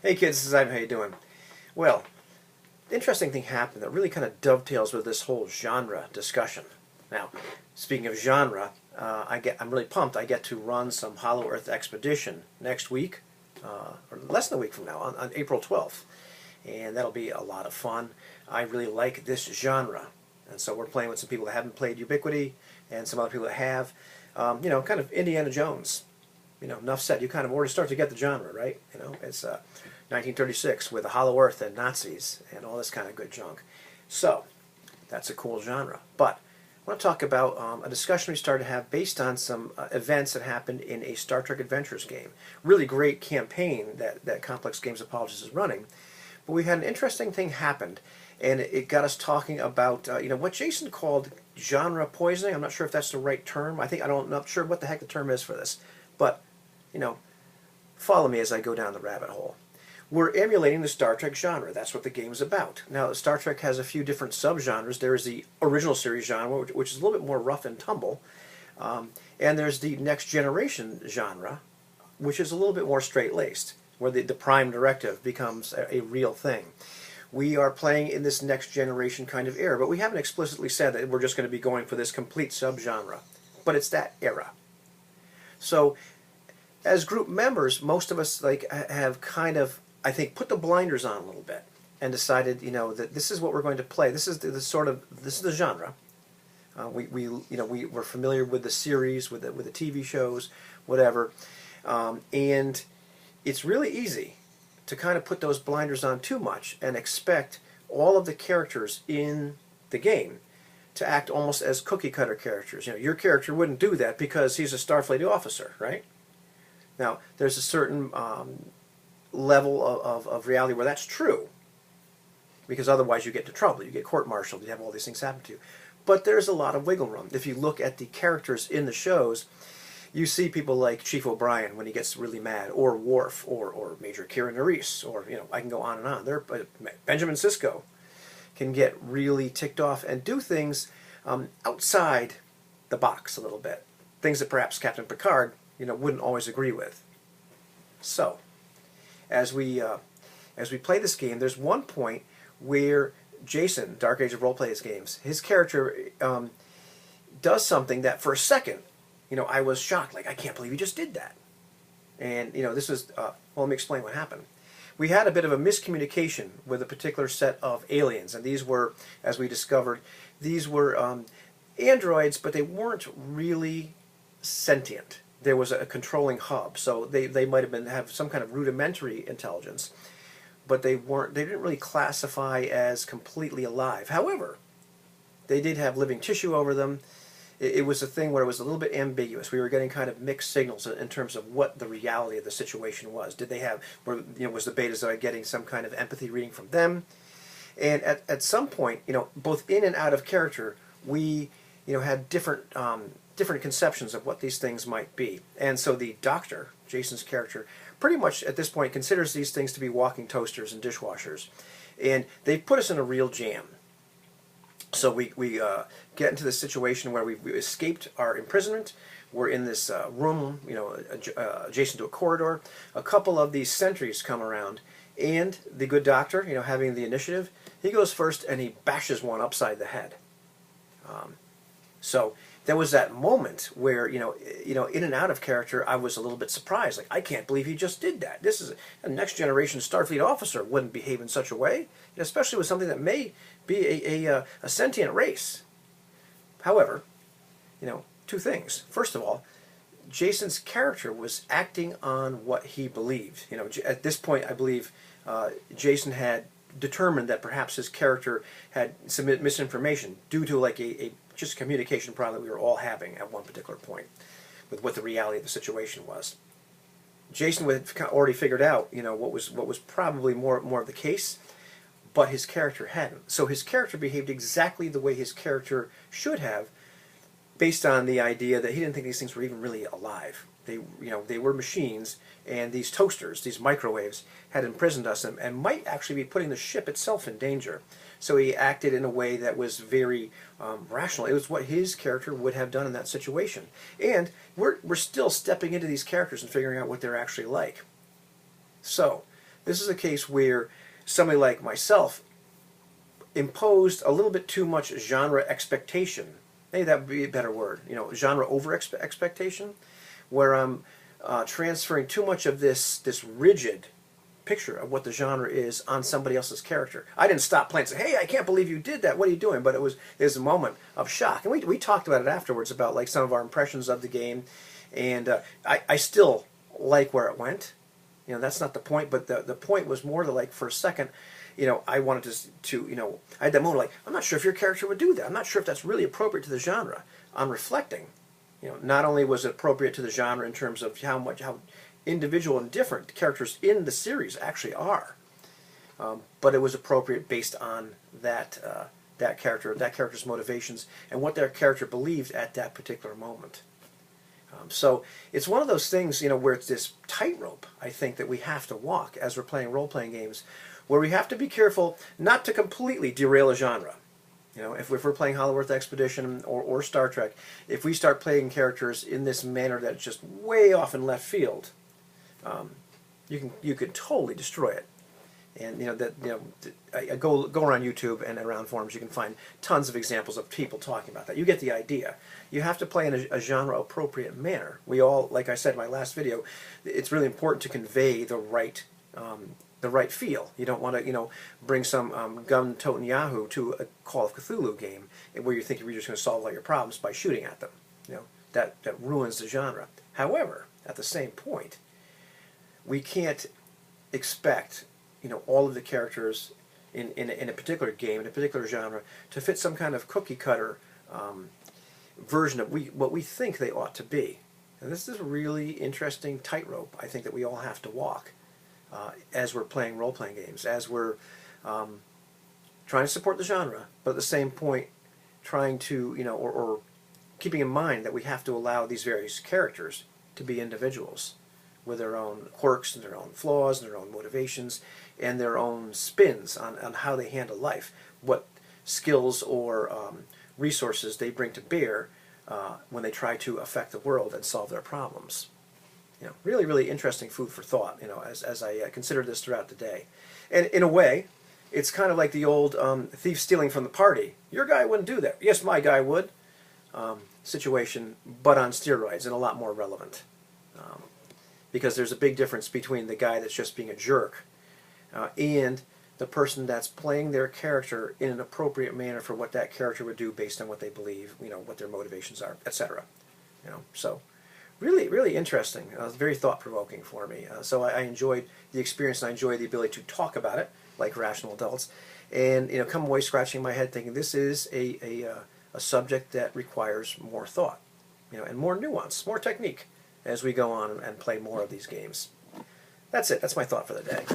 Hey kids, this is Ivan. How you doing? Well, the interesting thing happened that really kind of dovetails with this whole genre discussion. Now, speaking of genre, I'm really pumped. I get to run some Hollow Earth Expedition next week, or less than a week from now, on April 12th, and that'll be a lot of fun. I really like this genre, and so we're playing with some people that haven't played Ubiquity, and some other people that have. Kind of Indiana Jones. Enough said. You kind of already start to get the genre, right? It's 1936 with the Hollow Earth and Nazis and all this kind of good junk. So, that's a cool genre. But I want to talk about a discussion we started to have based on some events that happened in a Star Trek Adventures game. Really great campaign that Complex Games Apologists is running. But we had an interesting thing happened, and it got us talking about what Jason called genre poisoning. I'm not sure if that's the right term. I'm not sure what the heck the term is for this. But, follow me as I go down the rabbit hole. We're emulating the Star Trek genre. That's what the game's about. Now, Star Trek has a few different subgenres. There is the original series genre, which is a little bit more rough and tumble. And there's the Next Generation genre, which is a little bit more straight-laced, where the Prime Directive becomes a real thing. We are playing in this Next Generation kind of era, but we haven't explicitly said that we're just going to be going for this complete subgenre. But it's that era. So, as group members, most of us have kind of, I think, put the blinders on a little bit and decided, that this is what we're going to play. This is the genre. We're familiar with the series, with the TV shows, whatever, and it's really easy to kind of put those blinders on too much and expect all of the characters in the game to act almost as cookie-cutter characters. Your character wouldn't do that because he's a Starfleet officer, right? Now, there's a certain level of reality where that's true, because otherwise you get into trouble. You get court-martialed. You have all these things happen to you. But there's a lot of wiggle room. If you look at the characters in the shows, you see people like Chief O'Brien when he gets really mad, or Worf, or Major Kira Nerys, or, I can go on and on. Benjamin Sisko can get really ticked off and do things outside the box a little bit. Things that perhaps Captain Picard, wouldn't always agree with. So, as we play this game, there's one point where Jason, Dark Age of Roleplay's games, his character does something that for a second, I was shocked. Like, I can't believe he just did that. And, this was, well, let me explain what happened. We had a bit of a miscommunication with a particular set of aliens, and these were, as we discovered, these were androids, but they weren't really sentient. There was a controlling hub, so they might have some kind of rudimentary intelligence, but they didn't really classify as completely alive. However, they did have living tissue over them. It was a thing where it was a little bit ambiguous. We were getting kind of mixed signals in terms of what the reality of the situation was. Did they have, was the Betazoid getting some kind of empathy reading from them? And at some point, both in and out of character, we, had different conceptions of what these things might be. And so the Doctor, Jason's character, pretty much at this point considers these things to be walking toasters and dishwashers. And they put us in a real jam. So we get into this situation where we've escaped our imprisonment. We're in this room, adjacent to a corridor. A couple of these sentries come around, and the good doctor, having the initiative, he goes first and he bashes one upside the head. So there was that moment where, in and out of character, I was a little bit surprised. Like, I can't believe he just did that. This is a next generation Starfleet officer wouldn't behave in such a way, especially with something that may be a sentient race. However, two things. First of all, Jason's character was acting on what he believed. At this point, I believe Jason had determined that perhaps his character had submitted misinformation due to a just communication problem that we were all having at one particular point with what the reality of the situation was. Jason had already figured out, what was probably more of the case, but his character hadn't. So his character behaved exactly the way his character should have, based on the idea that he didn't think these things were even really alive. They were machines, and these toasters, these microwaves, had imprisoned us and might actually be putting the ship itself in danger. So he acted in a way that was very rational. It was what his character would have done in that situation. And we're still stepping into these characters and figuring out what they're actually like. So This is a case where somebody like myself imposed a little bit too much genre expectation. Maybe that would be a better word. You know, genre over expectation, where I'm transferring too much of this rigid picture of what the genre is on somebody else's character. I didn't stop playing and say, "Hey, I can't believe you did that. What are you doing?" But it was a moment of shock, and we talked about it afterwards about like some of our impressions of the game, and I still like where it went. You know, that's not the point, but the point was more to like for a second, you know, I wanted to you know, I had that moment like, I'm not sure if your character would do that. I'm not sure if that's really appropriate to the genre. On reflecting, you know, not only was it appropriate to the genre in terms of how individual and different the characters in the series actually are, but it was appropriate based on that character's motivations and what their character believed at that particular moment. So it's one of those things, you know, where it's this tightrope, I think, that we have to walk as we're playing role-playing games, where we have to be careful not to completely derail a genre. You know, if we're playing Hollow Earth Expedition or Star Trek, if we start playing characters in this manner that's just way off in left field, you could totally destroy it. And go around YouTube and around forums, you can find tons of examples of people talking about that. You get the idea. You have to play in a genre appropriate manner. We all, like I said in my last video, it's really important to convey the right feel. You don't want to, you know, bring some gun-toting Yahoo to a Call of Cthulhu game where you think you're just going to solve all your problems by shooting at them. You know, that ruins the genre. However, at the same point, we can't expect, you know, all of the characters in a particular game, in a particular genre, to fit some kind of cookie-cutter version of what we think they ought to be. And this is a really interesting tightrope, I think, that we all have to walk as we're playing role-playing games, as we're trying to support the genre, but at the same point trying to, you know, or keeping in mind that we have to allow these various characters to be individuals with their own quirks and their own flaws and their own motivations and their own spins on how they handle life, what skills or resources they bring to bear when they try to affect the world and solve their problems. You know, really, really interesting food for thought, you know, as I consider this throughout the day. And in a way, it's kind of like the old thief stealing from the party. Your guy wouldn't do that. Yes, my guy would. Situation, but on steroids and a lot more relevant. Because there's a big difference between the guy that's just being a jerk and the person that's playing their character in an appropriate manner for what that character would do based on what they believe, you know, what their motivations are, etc. You know, so really, really interesting. Very thought-provoking for me. So I enjoyed the experience, and I enjoyed the ability to talk about it like rational adults, and, you know, come away scratching my head thinking this is a subject that requires more thought, you know, and more nuance, more technique as we go on and play more of these games. That's it. That's my thought for the day.